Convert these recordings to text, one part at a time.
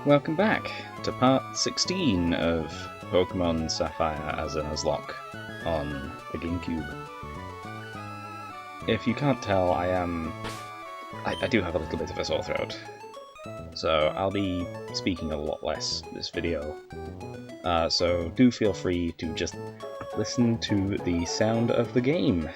Welcome back to part 16 of Pokémon Sapphire as a Nuzlocke on the GameCube. If you can't tell, I do have a little bit of a sore throat, so I'll be speaking a lot less this video. So do feel free to just listen to the sound of the game.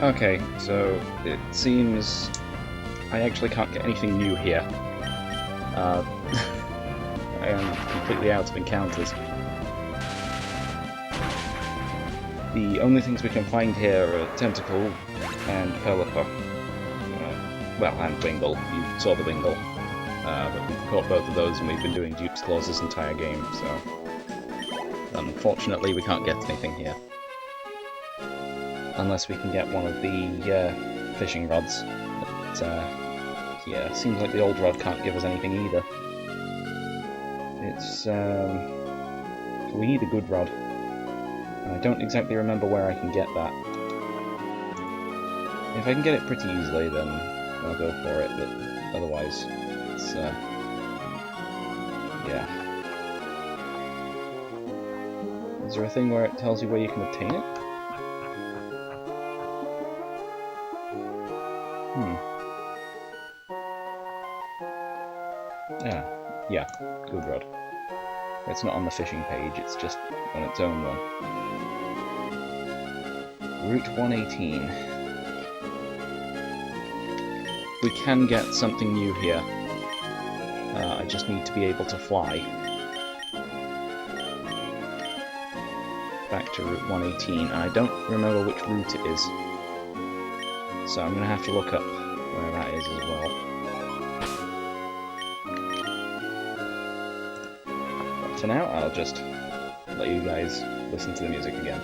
Okay, so it seems I actually can't get anything new here. I am completely out of encounters. The only things we can find here are Tentacle and Pelipper. Well, and Wingle. You saw the Wingle. But we've caught both of those and we've been doing Duke's Claws this entire game, so... Unfortunately, we can't get anything here. Unless we can get one of the fishing rods. But, yeah, seems like the old rod can't give us anything either. It's, we need a good rod. And I don't exactly remember where I can get that. If I can get it pretty easily, then I'll go for it, but otherwise, it's, yeah. Is there a thing where it tells you where you can obtain it? Yeah, good rod. It's not on the fishing page, it's just on its own one. Route 118. We can get something new here. I just need to be able to fly. Back to Route 118, and I don't remember which route it is. So I'm going to have to look up where that is as well. But for now, I'll just let you guys listen to the music again.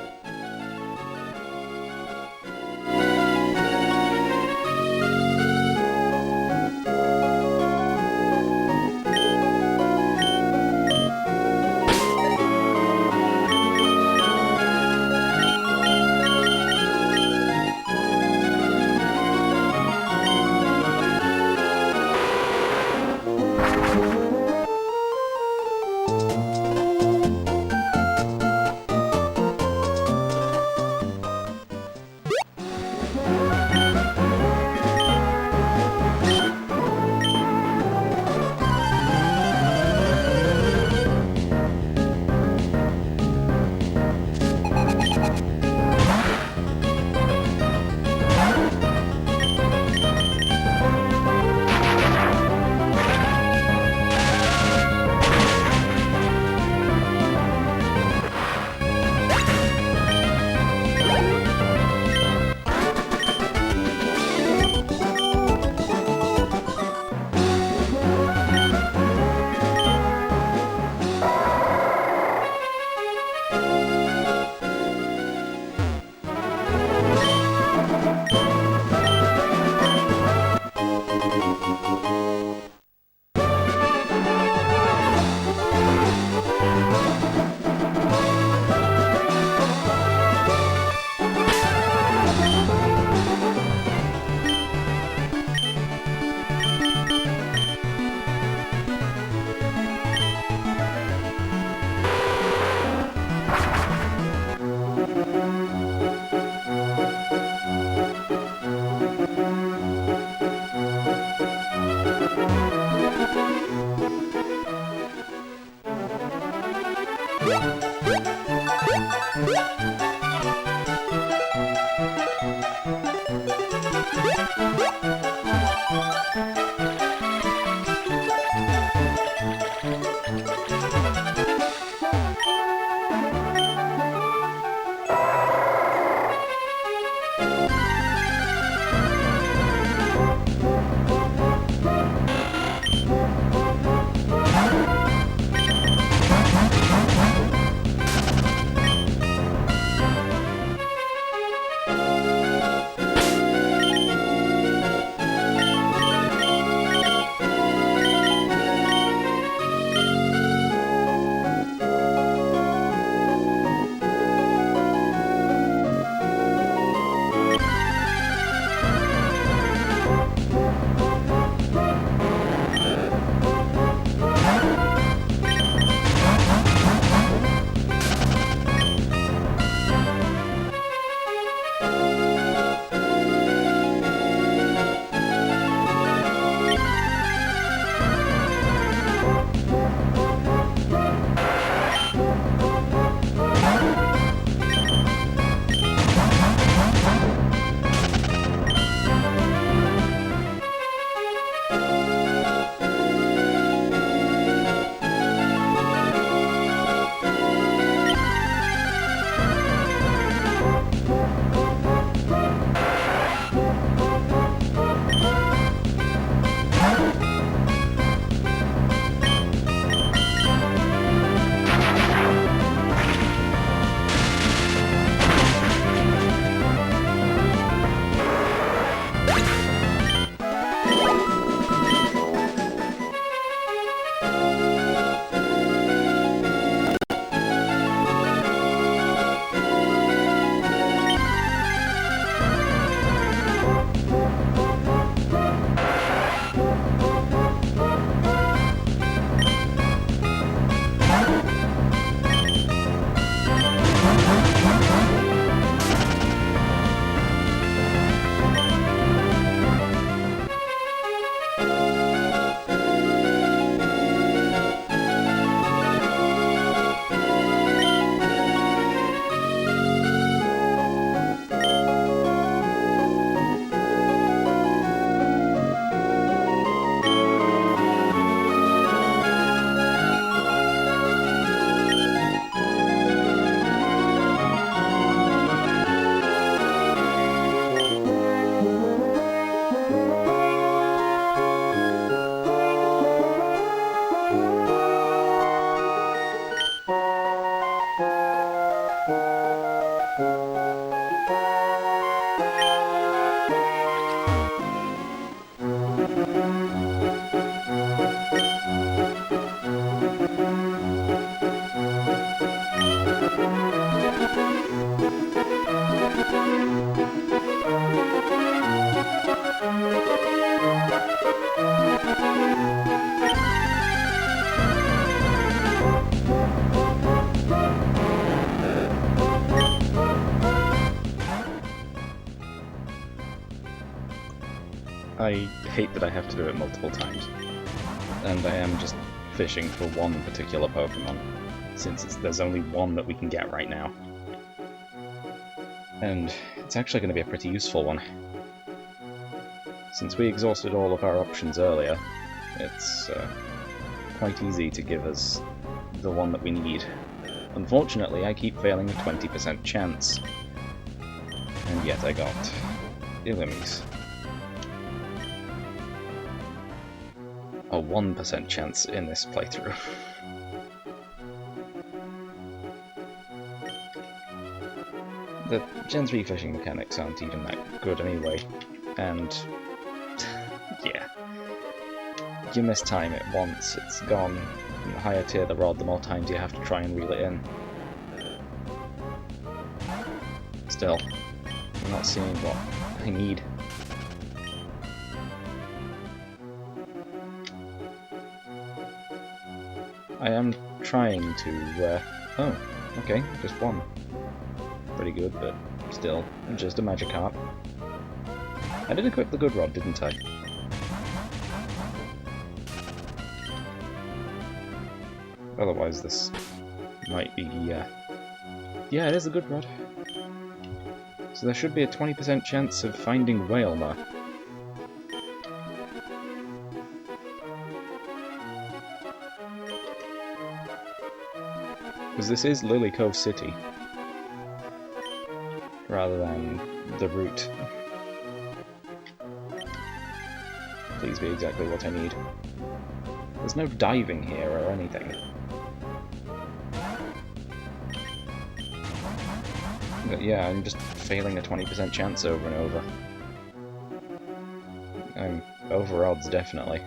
I hate that I have to do it multiple times. And I am just fishing for one particular Pokemon, since there's only one that we can get right now. And it's actually going to be a pretty useful one. Since we exhausted all of our options earlier, it's quite easy to give us the one that we need. Unfortunately, I keep failing a 20% chance. And yet I got Illumis. A 1% chance in this playthrough. The Gen 3 fishing mechanics aren't even that good anyway, and yeah. You mistime it once, it's gone. And the higher tier the rod, the more times you have to try and reel it in. Still, I'm not seeing what I need. I am trying to, oh, okay, just one. Pretty good, but still, just a Magikarp. I did equip the good rod, didn't I? Otherwise this might be, yeah, it is a good rod. So there should be a 20% chance of finding Whalmer. Because this is Lily Cove City, rather than the route. Please be exactly what I need. There's no diving here or anything. But yeah, I'm just failing a 20% chance over and over. I'm over odds, definitely.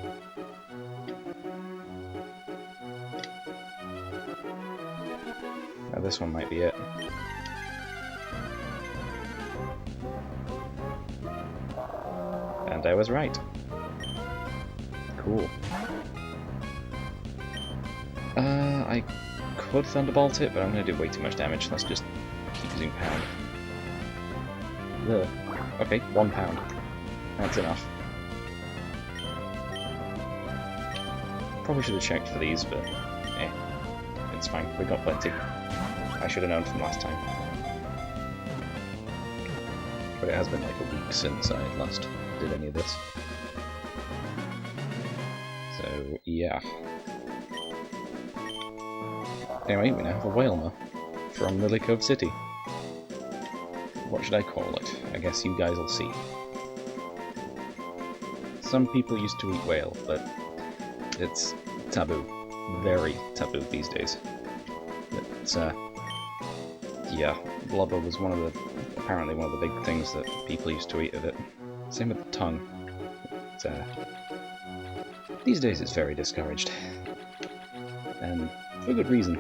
Now this one might be it. And I was right. Cool. I could Thunderbolt it, but I'm going to do way too much damage. Let's just keep using Pound. Ugh. Okay, 1 pound. That's enough. Probably should have checked for these, but it's fine. We got plenty. I should have known from last time. But it has been like a week since I last did any of this. So, yeah. Anyway, we now have a Whalmer from Lily Cove City. What should I call it? I guess you guys will see. Some people used to eat whale, but it's taboo. Very taboo these days. It's, yeah, blubber was apparently one of the big things that people used to eat of it. Same with the tongue. But, these days it's very discouraged. And for good reason.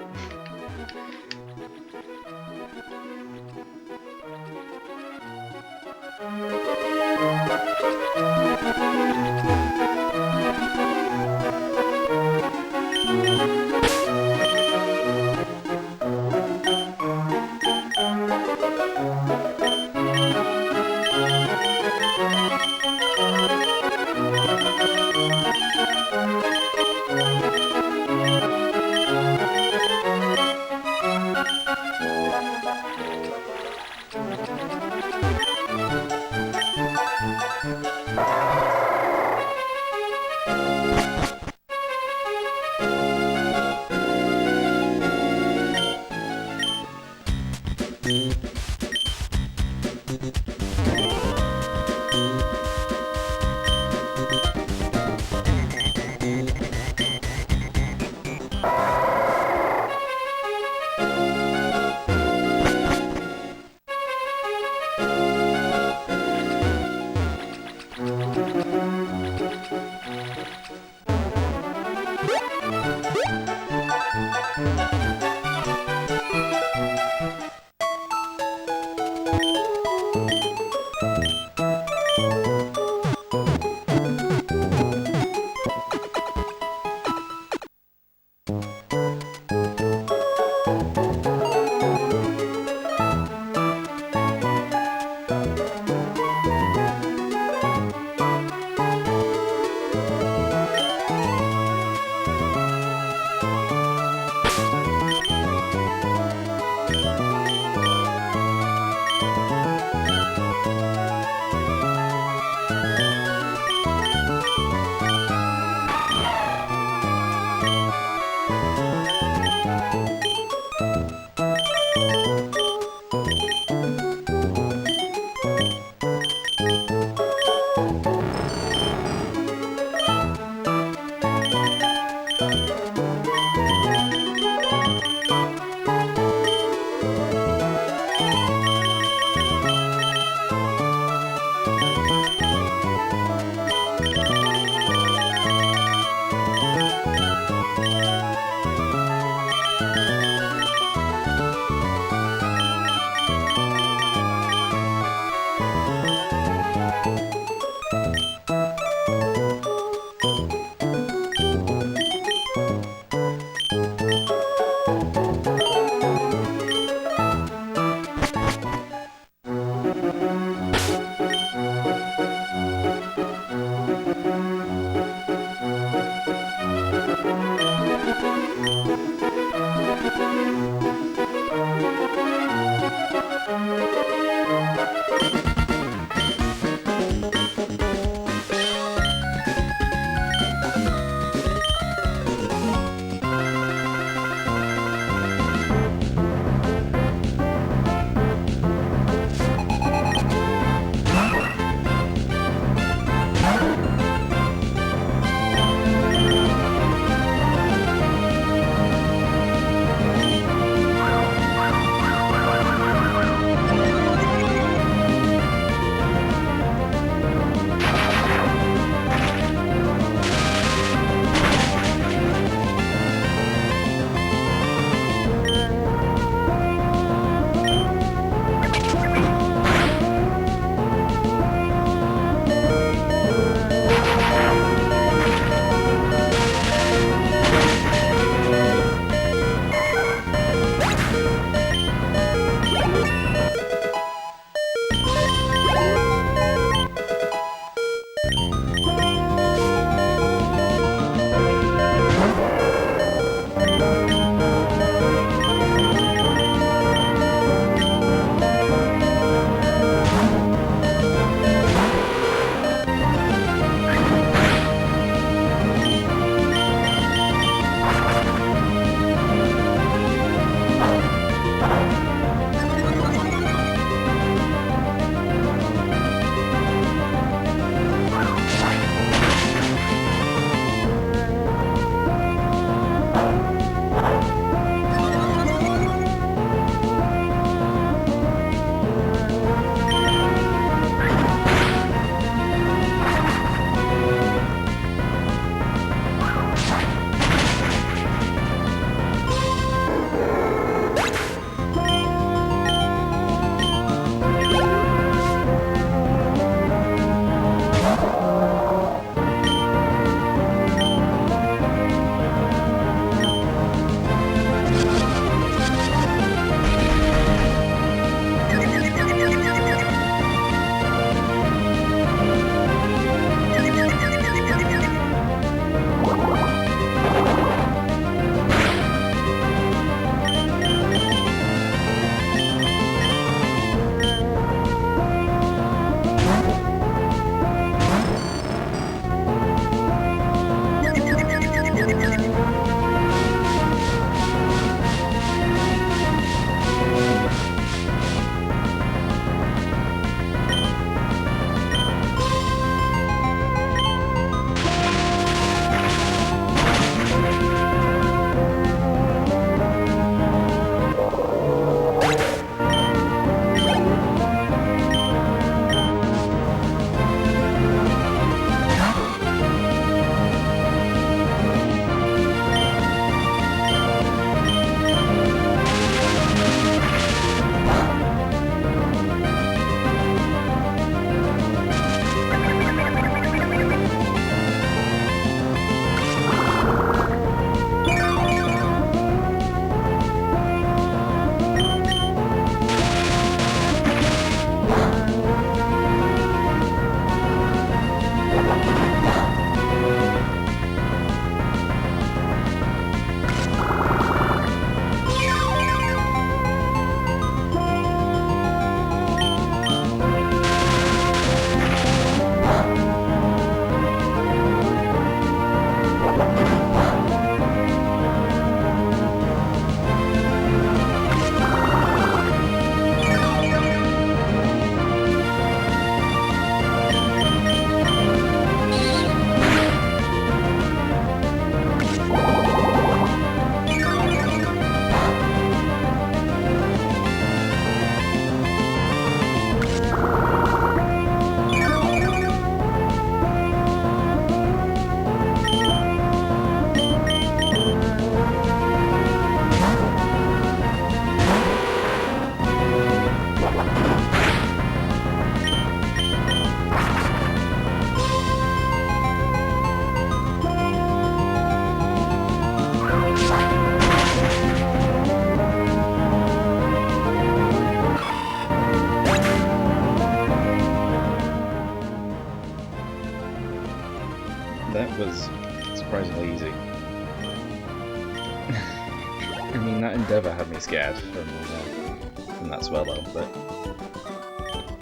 I mean, that endeavour had me scared from that Swallow, but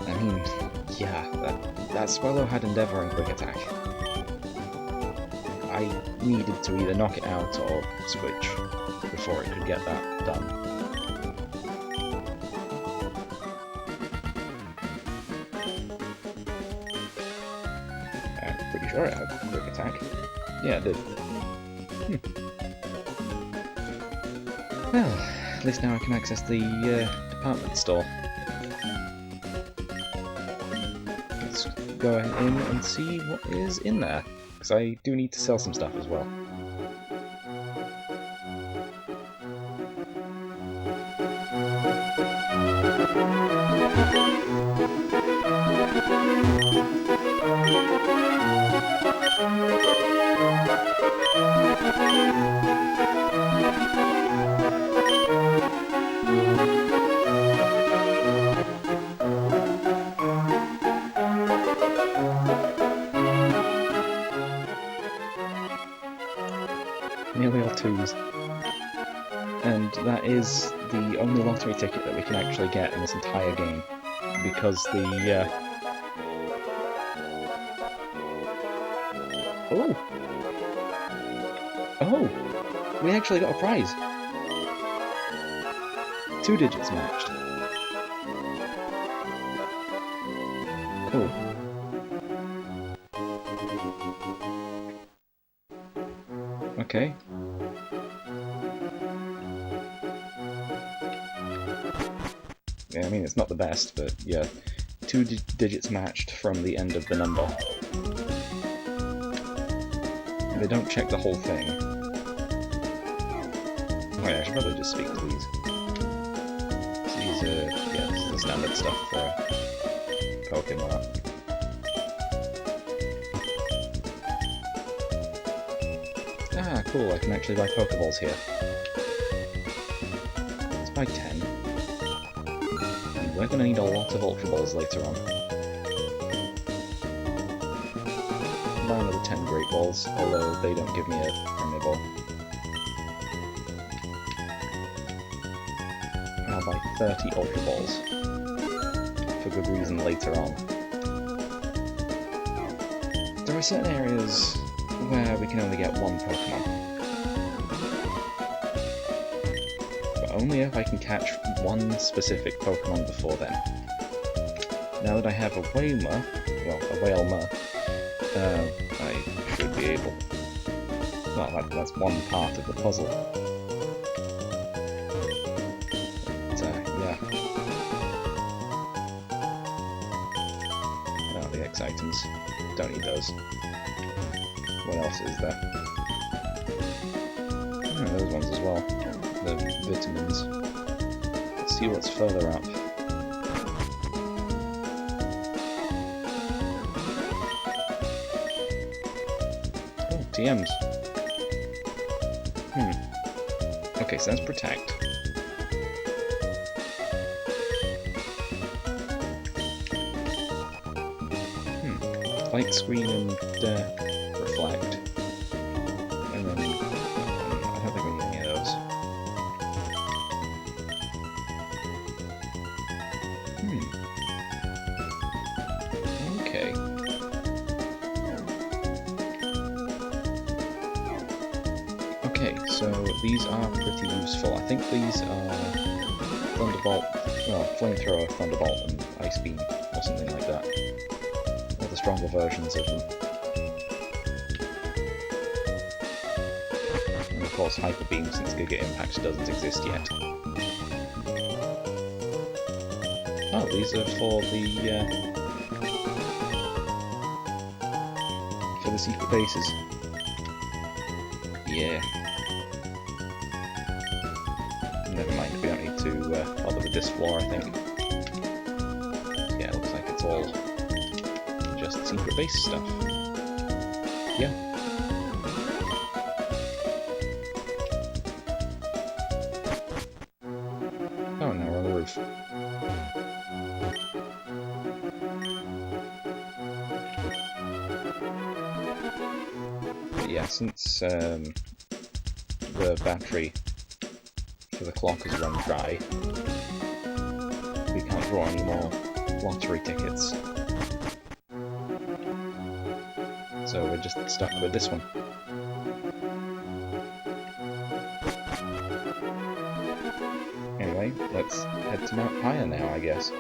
I mean, yeah, that Swallow had endeavour and quick attack. I needed to either knock it out or switch before it could get that done. I'm pretty sure it had quick attack. Yeah, it did. Well, at least now I can access the department store. Let's go in and see what is in there, because I do need to sell some stuff as well. Nearly all twos. And that is the only lottery ticket that we can actually get in this entire game. Because the, Oh! Oh! We actually got a prize! 2 digits matched. Cool. Okay. Yeah, I mean, it's not the best, but yeah. 2 digits matched from the end of the number. They don't check the whole thing. Oh yeah, I should probably just speak to these. So these are, yeah, this is the standard stuff for Pokemon. Ah, cool, I can actually buy Pokeballs here. Let's buy 10. And we're gonna need a lot of Ultra Balls later on. Buy another 10 Great Balls, although they don't give me a Premier Ball. I'll buy 30 Ultra Balls. For good reason later on. There are certain areas where we can only get one Pokemon. But only if I can catch one specific Pokemon before then. Now that I have a Wailmer, well, a Wailmer, I should be able... Well, that's one part of the puzzle. But, yeah. Oh, the X items. Don't need those. What else is there? Oh, those ones as well. The vitamins. Let's see what's further up. Oh, TMs. Okay, so that's Protect. Light Screen and Reflect. And then... I don't think we need any of those. Okay. Okay, so these are pretty useful. I think these are Thunderbolt, well, Flamethrower, Thunderbolt, and Ice Beam, or something like that. Or the stronger versions of them. And of course Hyper Beam, since Giga Impact doesn't exist yet. Oh, these are for the secret bases. Yeah. Never mind, we don't need to bother with this floor, I think. Yeah, it looks like it's all just secret base stuff. Yeah. Oh, now we're on the roof. But yeah, since the battery after the clock has run dry, we can't draw any more lottery tickets. So we're just stuck with this one. Anyway, let's head to Mount Pyre now, I guess.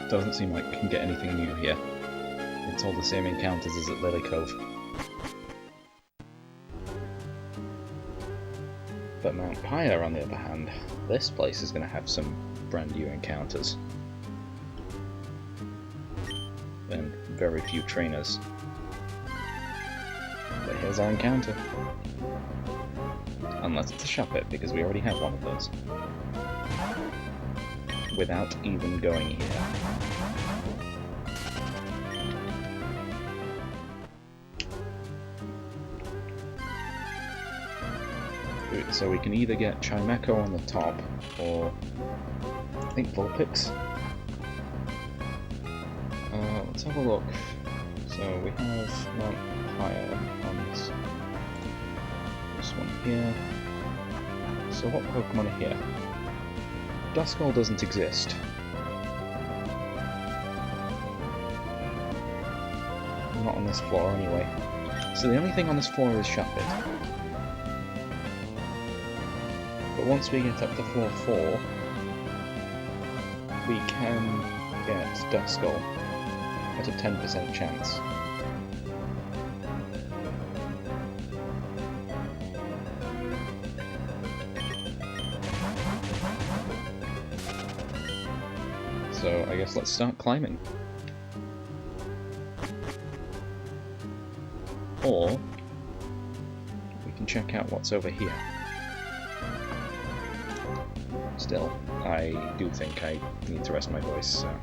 Doesn't seem like we can get anything new here. It's all the same encounters as at Lily Cove. But Mount Pyre, on the other hand, this place is going to have some brand new encounters. And very few trainers. But here's our encounter. Unless it's a shop it, because we already have one of those. Without even going here. So we can either get Chimecho on the top, or I think Vulpix. Let's have a look. So we have Mount Pyre on this one here. So what Pokemon are here? Duskull doesn't exist. Not on this floor anyway. So the only thing on this floor is Shuppet. But once we get up to floor 4, we can get Duskull at a 10% chance. So I guess let's start climbing. Or we can check out what's over here. Still, I do think I need to rest my voice, so...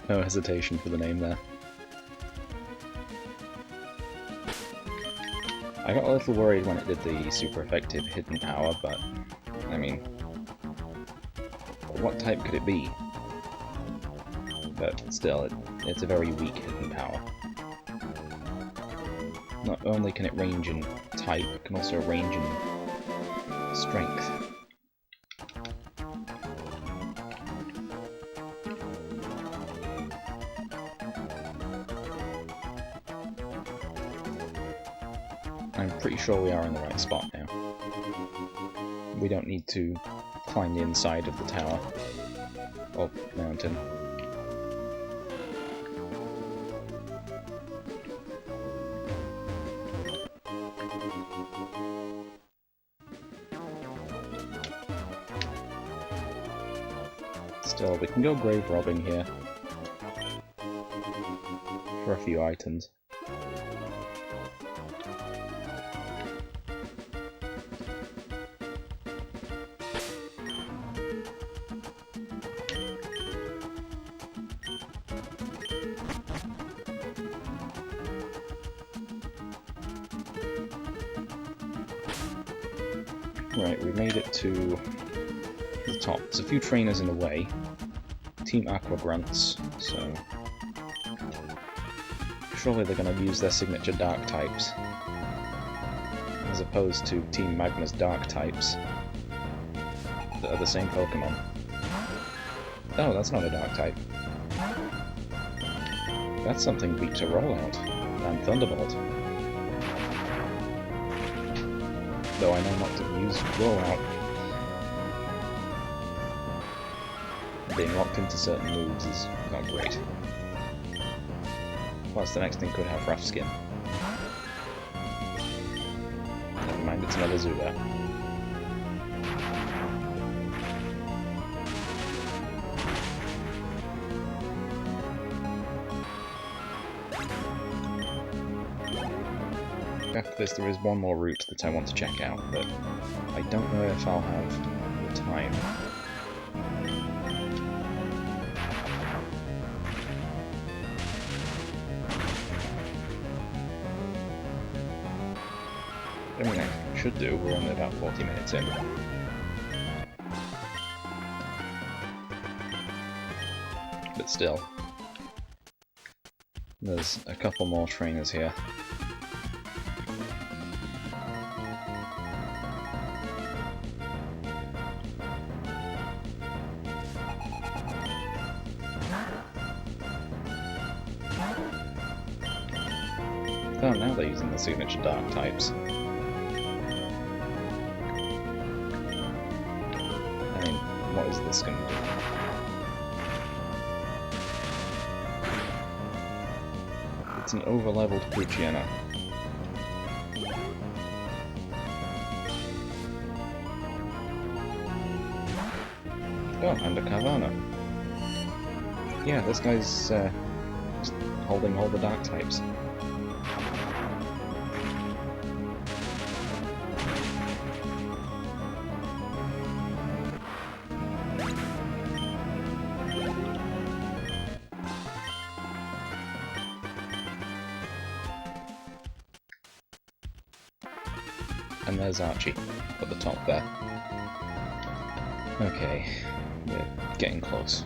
No hesitation for the name there. I got a little worried when it did the super effective hidden power, but I mean, what type could it be? But still, it's a very weak hidden power. Not only can it range in type, it can also range in strength. I'm pretty sure we are in the right spot now. We don't need to climb the inside of the tower or mountain. Still, we can go grave robbing here for a few items. Right, we made it to the top. There's a few trainers in the way. Team Aqua Grunts, so surely they're going to use their signature Dark types, as opposed to Team Magma's Dark types that are the same Pokemon. Oh, that's not a Dark type. That's something weak to Rollout and Thunderbolt. Though I know not to use Rollout. Being locked into certain moves is not great. Plus, the next thing could have rough skin. Never mind, it's another Zubat. After this, there is one more route that I want to check out, but I don't know if I'll have the time. I mean, I should do. We're only about 40 minutes in. But still. There's a couple more trainers here. Oh, now they're using the signature dark types. I mean, what is this going to do? It's an over-leveled Puchiana. Oh, and a Carvana. Yeah, this guy's just holding all the dark types. And there's Archie at the top there. Okay, we're getting close.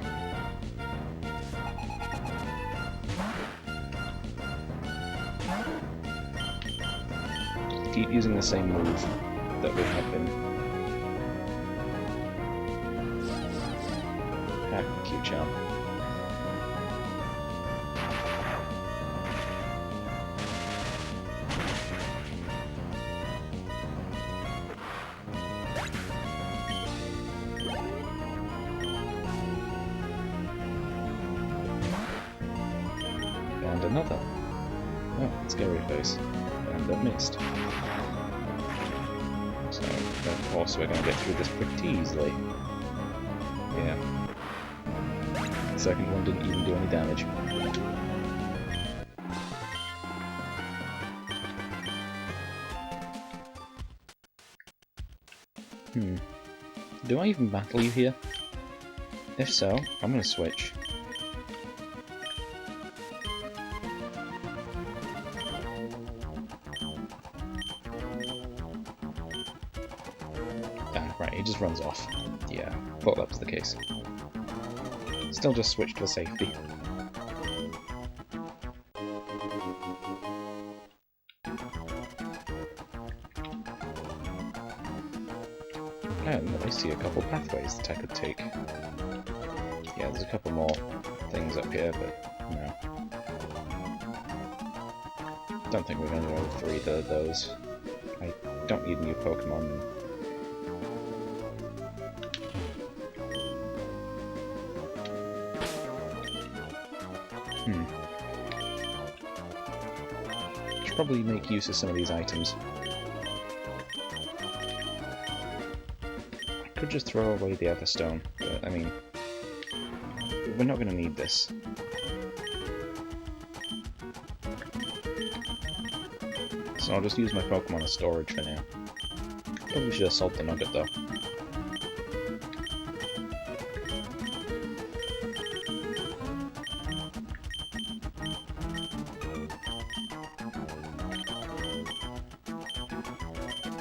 Keep using the same move that we have been. Ah, cute charm. And another. Oh, scary face. And that missed. So, of course, we're going to get through this pretty easily. Yeah. The second one didn't even do any damage. Do I even battle you here? If so, I'm going to switch. Right, he just runs off. Yeah, thought that was the case. Still just switched for safety. And I see a couple pathways that I could take. Yeah, there's a couple more things up here, but no. Don't think we're going to go for either of those. I don't need new Pokemon. Should probably make use of some of these items. I could just throw away the Everstone, but I mean, we're not going to need this. So I'll just use my Pokemon as storage for now. Probably should have sold the nugget though.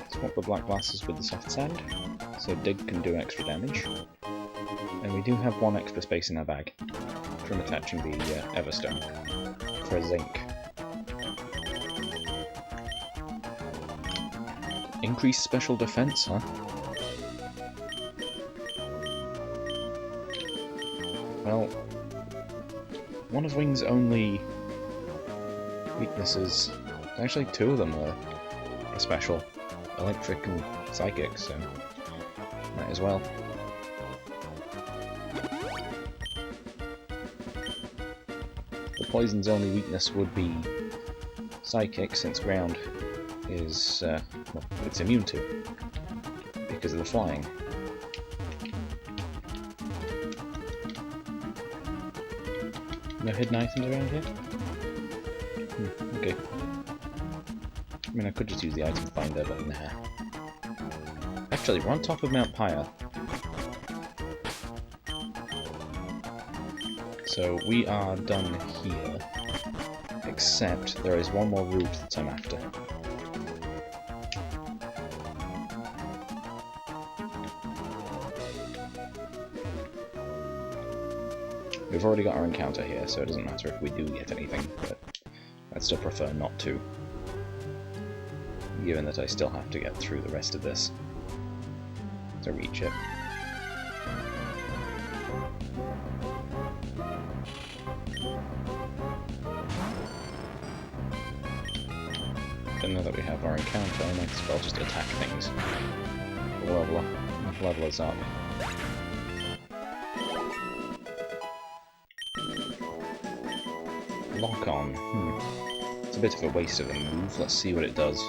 Swap the black glasses with the soft sand, so Dig can do extra damage. And we do have one extra space in our bag from attaching the Everstone for a zinc. Increased special defense, huh? Well, one of Wing's only weaknesses, actually two of them are special. Electric and Psychic, so might as well. The Poison's only weakness would be Psychic, since Ground is, well, it's immune to, because of the flying. No hidden items around here? Okay. I mean, I could just use the item finder, but nah. Actually, we're on top of Mount Pyre. So we are done here, except there is one more route that I'm after. We've already got our encounter here, so it doesn't matter if we do get anything, but I'd still prefer not to, given that I still have to get through the rest of this to reach it. But now that we have our encounter, I might as well just attack things. Level us up. Lock on. It's a bit of a waste of a move. Let's see what it does.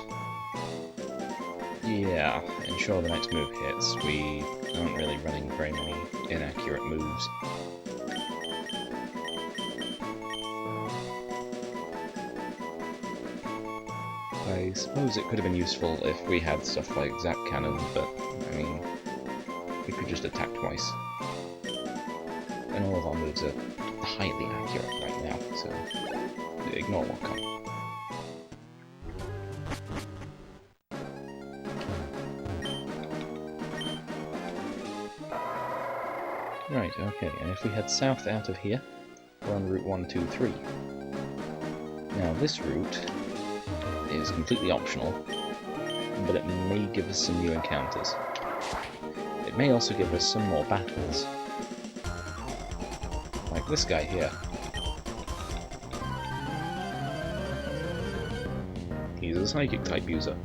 Yeah, ensure the next move hits. We aren't really running very many inaccurate moves. I suppose it could have been useful if we had stuff like Zap Cannon, but, I mean, we could just attack twice. And all of our moves are highly accurate right now, so ignore lock on. Right, okay, and if we head south out of here, we're on Route 123. Now this route is completely optional, but it may give us some new encounters. It may also give us some more battles. Like this guy here. He's a psychic type user.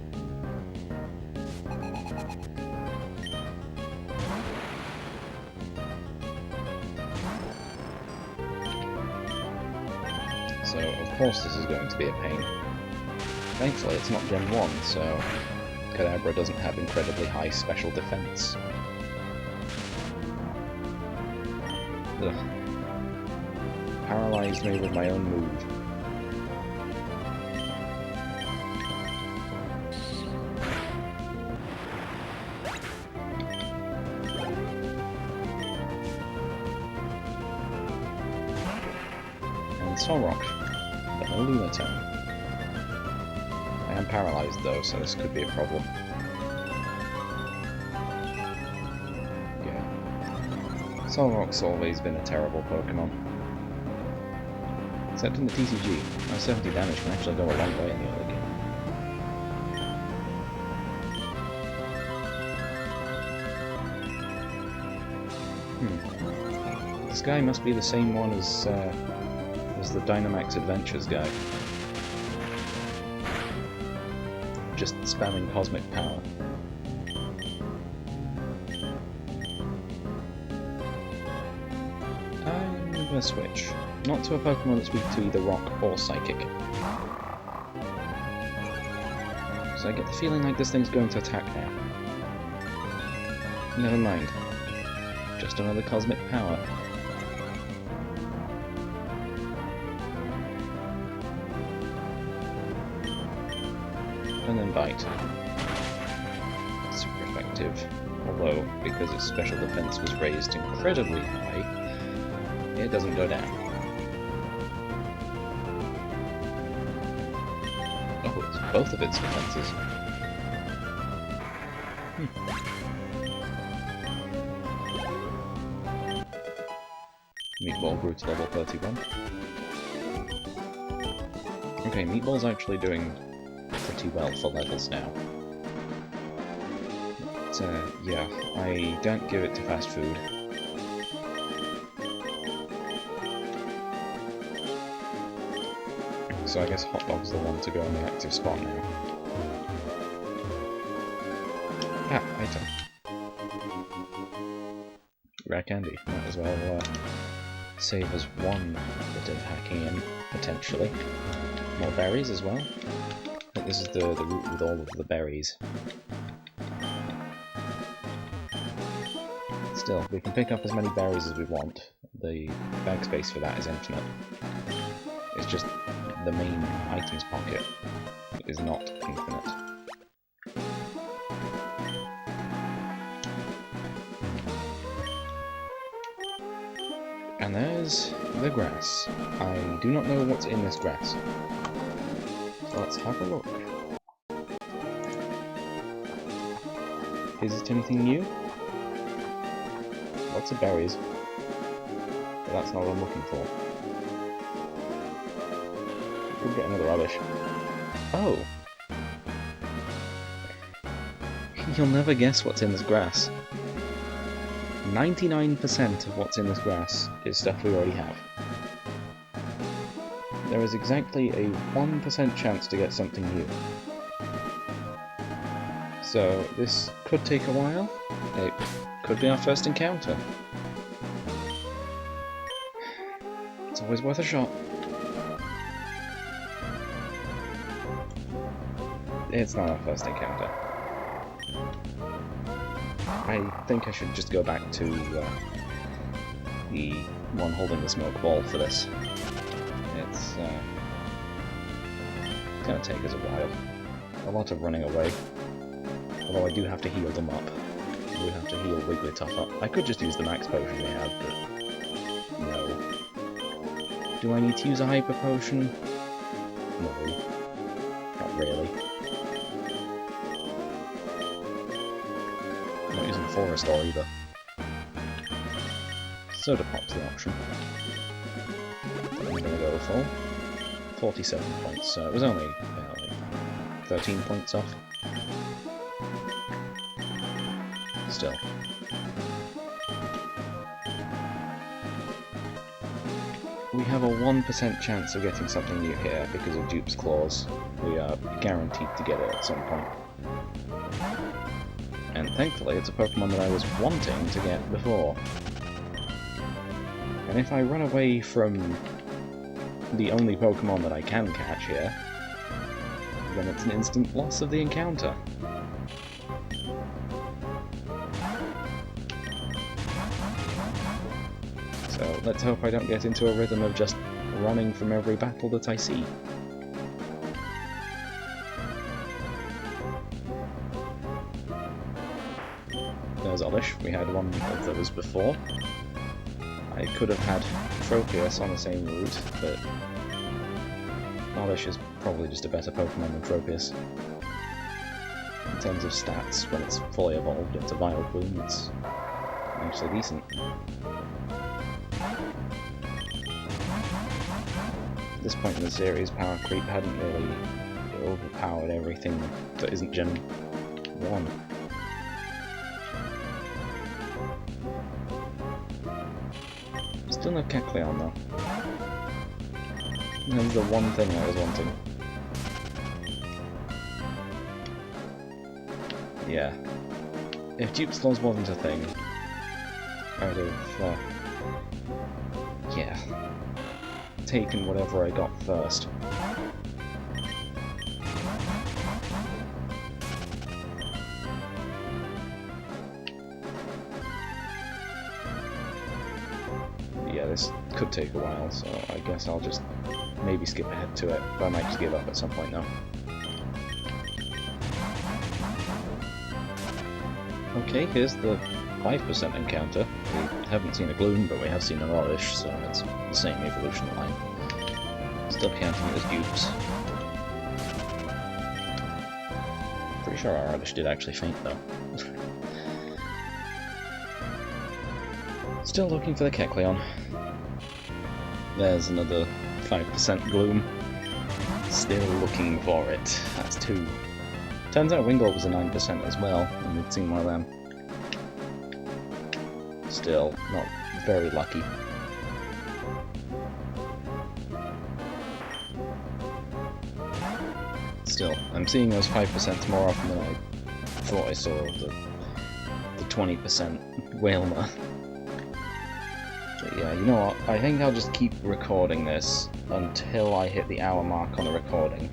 So, of course this is going to be a pain. Thankfully it's not Gen 1, so Kadabra doesn't have incredibly high special defense. Ugh. Paralyzed me with my own move. And Solrock, but no Lunatone. I am paralyzed though, so this could be a problem. Yeah. Solrock's always been a terrible Pokemon. Except in the TCG, my 70 damage can actually go a long way in the early game. This guy must be the same one as the Dynamax Adventures guy. Just spamming Cosmic Power. I'm gonna switch. Not to a Pokemon that's weak to either Rock or Psychic. So I get the feeling like this thing's going to attack now. Never mind. Just another Cosmic Power. And then Bite. Super effective. Although, because its special defense was raised incredibly high, it doesn't go down. Oh, it's both of its defenses. Meatball grew to level 31. Okay, Meatball's actually doing pretty well for levels now. But, yeah, I don't give it to fast food. So I guess Hot Dog's the one to go in the active spot now. Ah, item. Rare candy. Might as well save us one bit of hacking in, potentially. More berries as well. I think this is the route with all of the berries. Still, we can pick up as many berries as we want. The bag space for that is infinite. It's just the main items pocket is not infinite. And there's the grass. I do not know what's in this grass. So let's have a look. Is it anything new? Lots of berries. but that's not what I'm looking for. Could get another rubbish. Oh! You'll never guess what's in this grass. 99% of what's in this grass is stuff we already have. There is exactly a 1% chance to get something new. So this could take a while. It could be our first encounter. It's always worth a shot. It's not our first encounter. I think I should just go back to the one holding the smoke ball for this. It's gonna take us a while. A lot of running away. Although I do have to heal them up. I do have to heal Wigglytuff up. I could just use the max potion we have, but no. Do I need to use a hyper potion? No. Not really. I'm not using Forest Ore either. Soda Pop's the option. I'm gonna go full. 47 points, so it was only like 13 points off. Still. We have a 1% chance of getting something new here because of Dupe's Claws. We are guaranteed to get it at some point. And thankfully it's a Pokemon that I was wanting to get before. And if I run away from the only Pokemon that I can catch here, then it's an instant loss of the encounter. So let's hope I don't get into a rhythm of just running from every battle that I see. There's Oddish, we had one of those before. I could have had Tropius on the same route, but Oddish is probably just a better Pokemon than Tropius. In terms of stats, when it's fully evolved into Vileplume, it's actually decent. At this point in the series, Power Creep hadn't really overpowered everything that isn't Gen 1. Still no Kecleon though. That's the one thing I was wanting. Yeah. If Dupe's Claws wasn't a thing, I'd have, yeah, taken whatever I got first. Yeah, this could take a while, so I guess I'll just maybe skip ahead to it, but I might just give up at some point now. Okay, here's the 5% encounter. We haven't seen a Gloom, but we have seen an Oddish, so it's the same evolution line. Still counting it as dupes. Pretty sure our Oddish did actually faint, though. Still looking for the Kecleon. There's another 5% Gloom. Still looking for it. That's 2. Turns out Wingull was a 9% as well, and we'd seen one of them. Still, not very lucky. Still, I'm seeing those 5% more often than I thought I saw the 20% Whalmer. But yeah, you know what? I think I'll just keep recording this until I hit the hour mark on the recording.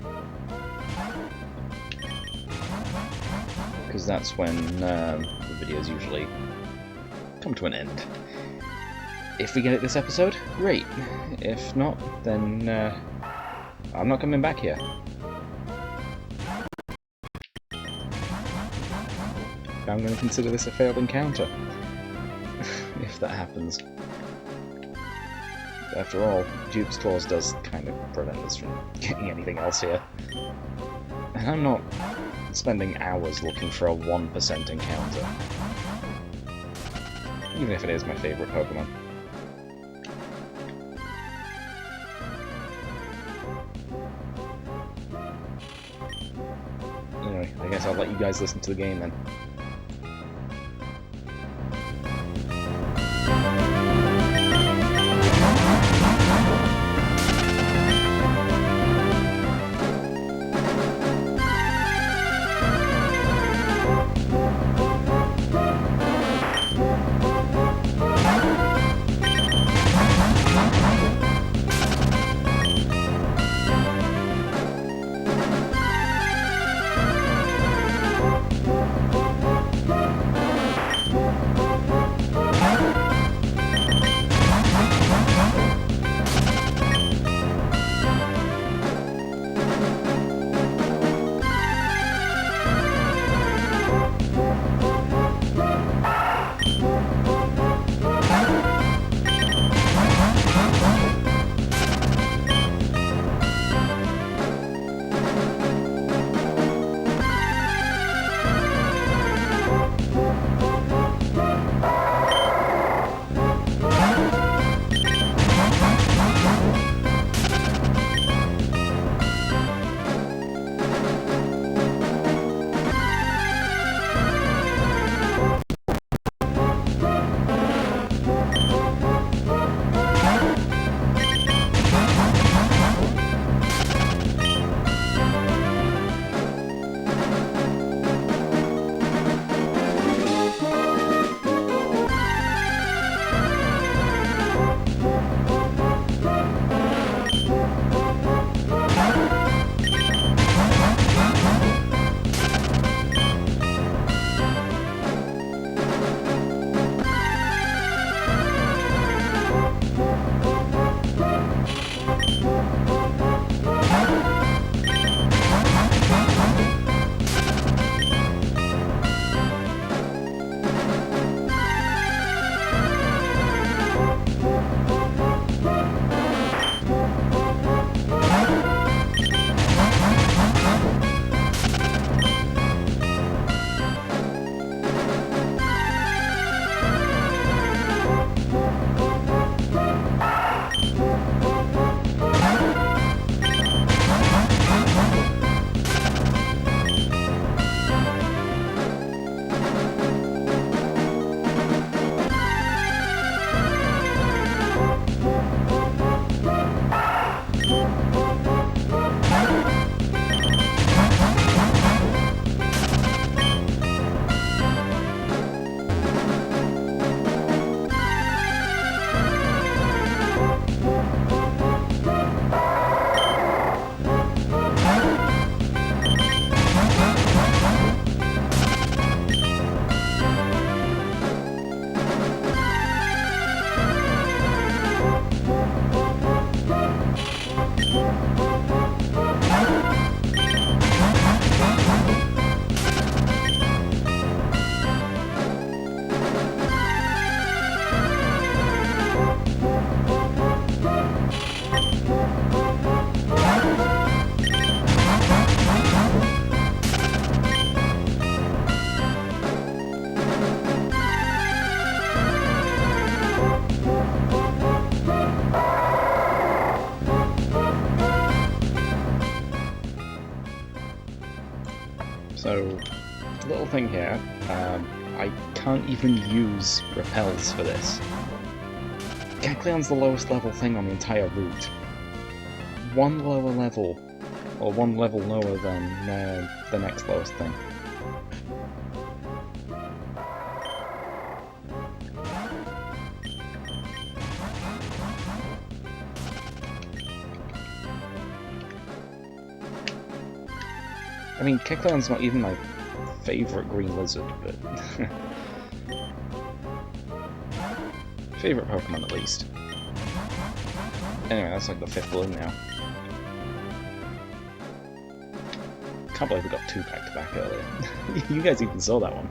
Because that's when the videos usually come to an end. If we get it this episode, great. If not, then I'm not coming back here. I'm going to consider this a failed encounter. If that happens. After all, Dupe's Claws does kind of prevent us from getting anything else here. And I'm not spending hours looking for a 1% encounter. Even if it is my favourite Pokemon. guess I'll let you guys listen to the game then. So, little thing here, I can't even use repels for this. Kecleon's the lowest level thing on the entire route. One lower level, or one level lower than the next lowest thing. I mean, Kecleon's not even my favourite green lizard, but... favourite Pokemon, at least. Anyway, that's like the 5th balloon now. Can't believe we got 2 back-to-back earlier. You guys even saw that one.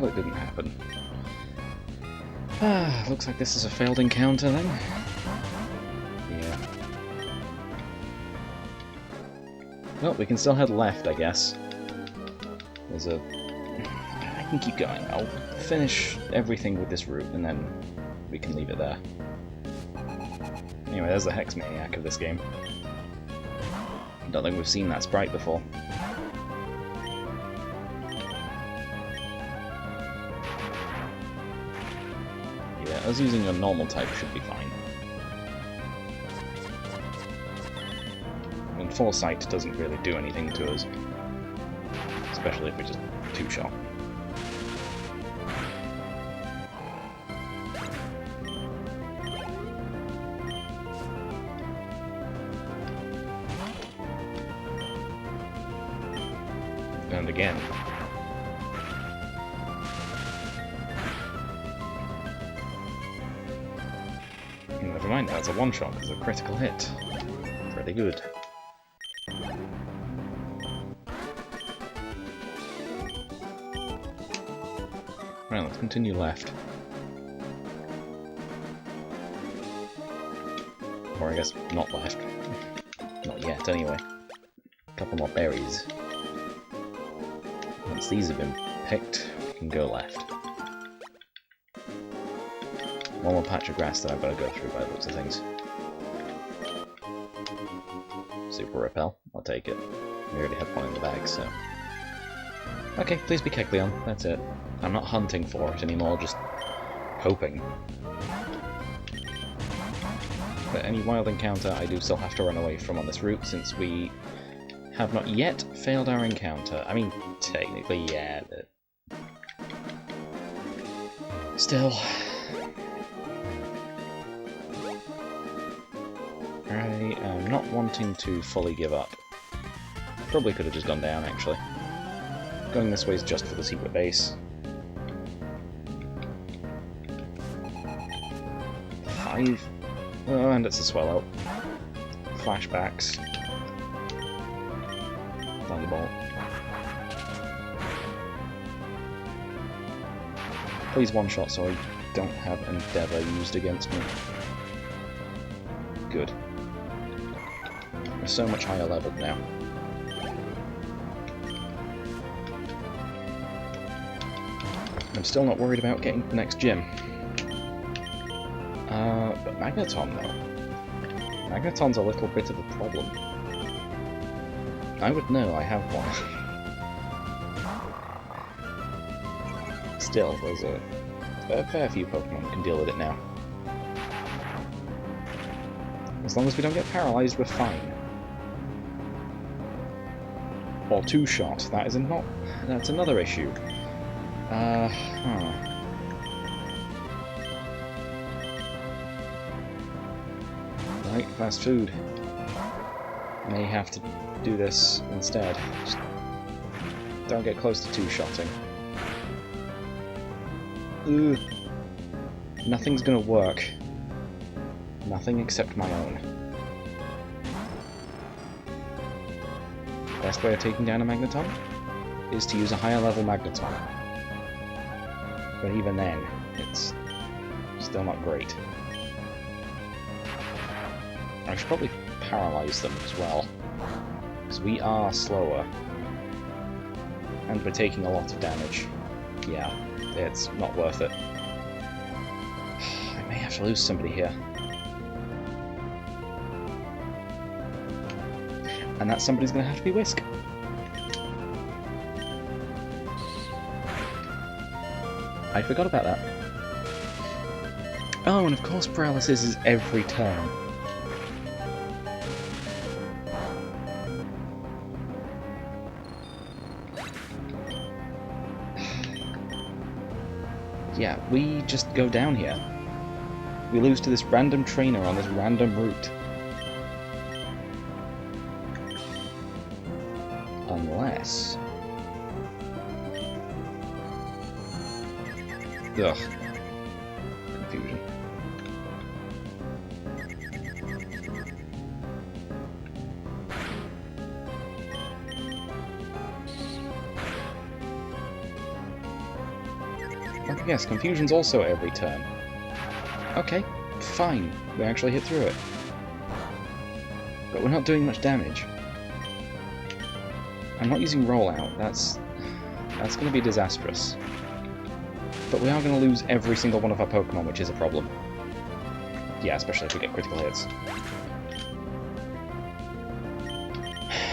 Well, it didn't happen. Ah, looks like this is a failed encounter then. Yeah. Well, we can still head left, I guess. There's a... I can keep going. I'll finish everything with this route, and then we can leave it there. Anyway, there's the Hex Maniac of this game. Don't think we've seen that sprite before. Yeah, us using a normal type should be fine. I mean, Foresight doesn't really do anything to us. Especially if we just two-shot. And again. Never mind, that's a one-shot because of a critical hit. Pretty good. Right, let's continue left. Or I guess not left. Not yet, anyway. A couple more berries. Once these have been picked, we can go left. One more patch of grass that I've got to go through by the looks of things. Super Repel, I'll take it. We already had one in the bag, so... Okay, please be Kecleon, that's it. I'm not hunting for it anymore, just hoping. But any wild encounter I do still have to run away from on this route, since we have not yet failed our encounter. I mean, technically, yeah, but... Still. I am not wanting to fully give up. Probably could have just gone down, actually. Going this way is just for the secret base. 5. Oh, and it's a Swallow. Flashbacks. Thunderbolt. Please one-shot so I don't have Endeavour used against me. Good. We're so much higher leveled now. I'm still not worried about getting the next gym. But Magneton, though. Magneton's a little bit of a problem. I would know, I have one. Still, there's a fair few Pokemon can deal with it now. As long as we don't get paralyzed, we're fine. Or two-shot, that's another issue. Right, fast food. May have to do this instead. Just don't get close to two-shotting. Ugh. Nothing's gonna work. Nothing except my own. Best way of taking down a Magneton is to use a higher level Magneton. But even then, it's still not great. I should probably paralyze them as well, because we are slower, and we're taking a lot of damage. Yeah, it's not worth it. I may have to lose somebody here. And that somebody's going to have to be Whisk. I forgot about that. Oh, and of course paralysis is every turn. Yeah, we just go down here. We lose to this random trainer on this random route. Unless... Ugh. Confusion. Okay, yes, confusion's also every turn. Okay, fine. We actually hit through it. But we're not doing much damage. I'm not using rollout. That's going to be disastrous. But we are going to lose every single one of our Pokemon, which is a problem. Yeah, especially if we get critical hits.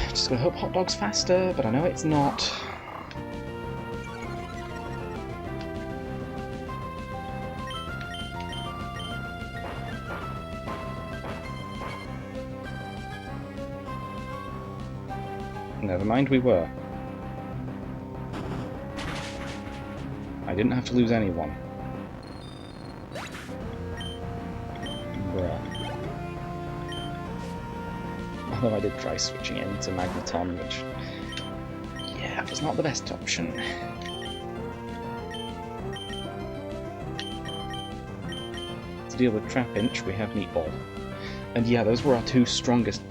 Just gonna hope Hot Dog's faster, but I know it's not. Never mind, we were. I didn't have to lose anyone. Bruh. Although I did try switching it into Magneton, which, yeah, was not the best option. To deal with Trapinch, we have Meatball. And yeah, those were our two strongest,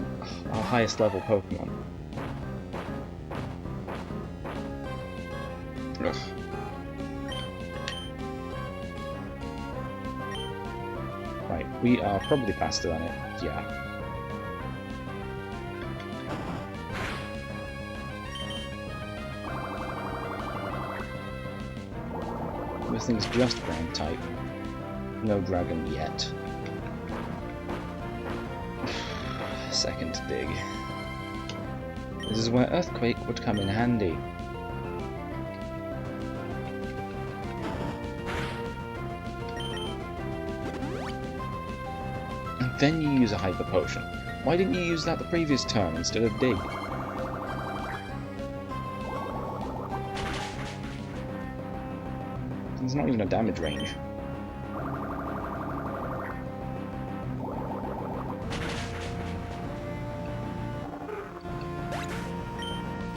our highest level Pokemon. Ugh. Right, we are probably faster than it, yeah. This thing's just ground type. No dragon yet. Second to dig. This is where Earthquake would come in handy. And then you use a Hyper Potion. Why didn't you use that the previous turn instead of dig? There's not even a damage range.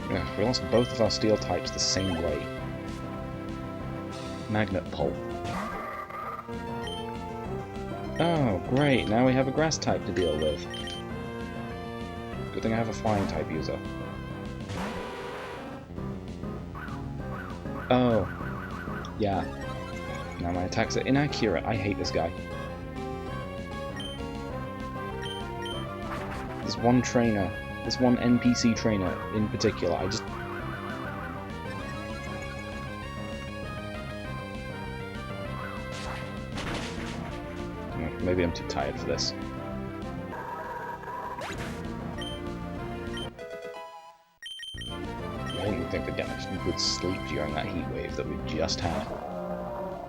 Yeah, we lost both of our steel types the same way. Magnet Pulp. Oh, great, now we have a grass type to deal with. Good thing I have a flying type user. Oh. Yeah. Now my attacks are inaccurate. I hate this guy. This one trainer, this one NPC trainer in particular, I just... Maybe I'm too tired for this. I didn't think the damage would sleep during that heat wave that we just had.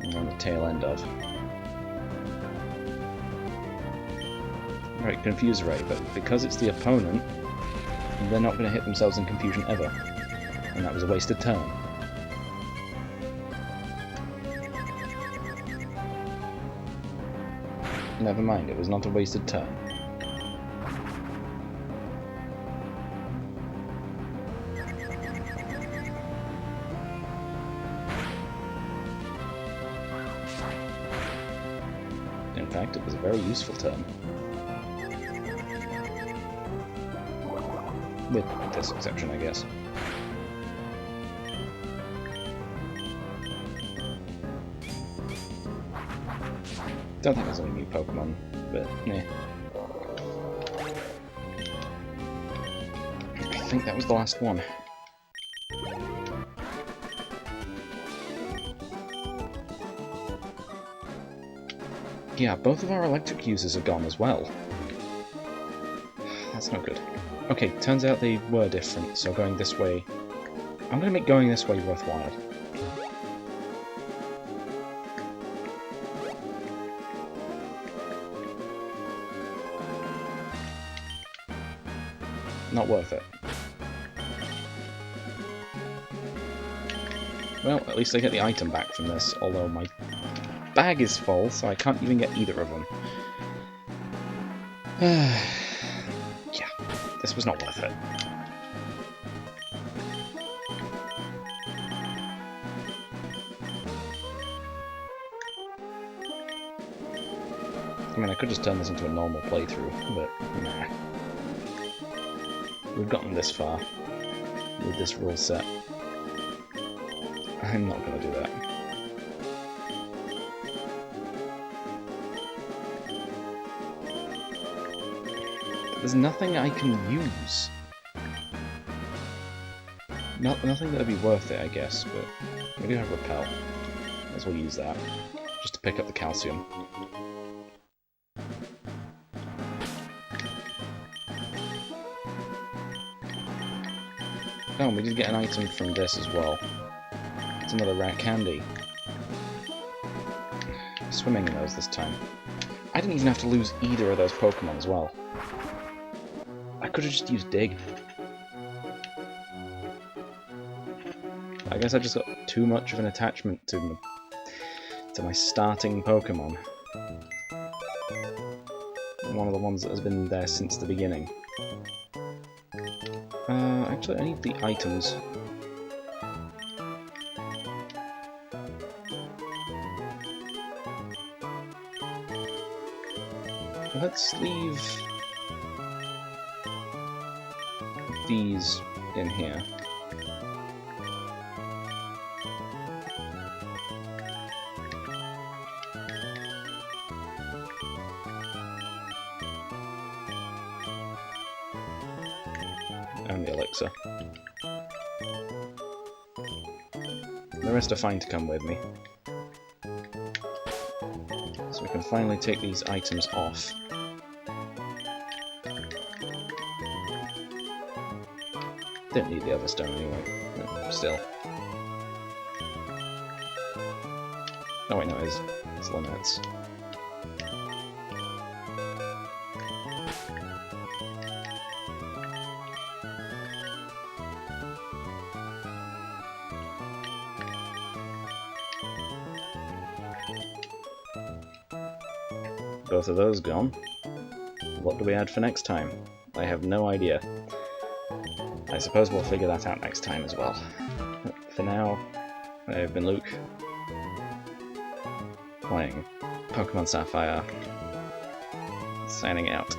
We're on the tail end of. Right, Confuse Ray, but because it's the opponent, they're not going to hit themselves in confusion ever. And that was a wasted turn. Never mind, it was not a wasted turn. In fact, it was a very useful turn. With this exception, I guess. Don't think there's any new Pokemon, but yeah. I think that was the last one. Yeah, both of our electric users are gone as well. That's no good. Okay, turns out they were different, so going this way... I'm gonna make going this way worthwhile. Not worth it. Well, at least I get the item back from this, although my bag is full, so I can't even get either of them. Yeah, this was not worth it. I mean, I could just turn this into a normal playthrough, but nah. We've gotten this far with this rule set. I'm not going to do that. There's nothing I can use. Nothing that'd be worth it, I guess, but we do have Repel. Might as well use that, just to pick up the calcium. Oh, we did get an item from this as well. It's another rare candy. Swimming in those this time. I didn't even have to lose either of those Pokemon as well. I could have just used Dig. I guess I just got too much of an attachment to my starting Pokemon. One of the ones that has been there since the beginning. Actually, I need the items. Let's leave these in here. And the elixir. The rest are fine to come with me. So we can finally take these items off. Don't need the other stone anyway, but still. Oh wait, no, it's limits. Both of those gone. What do we add for next time? I have no idea. I suppose we'll figure that out next time as well. For now, I've been Luke, playing Pokemon Sapphire, signing out.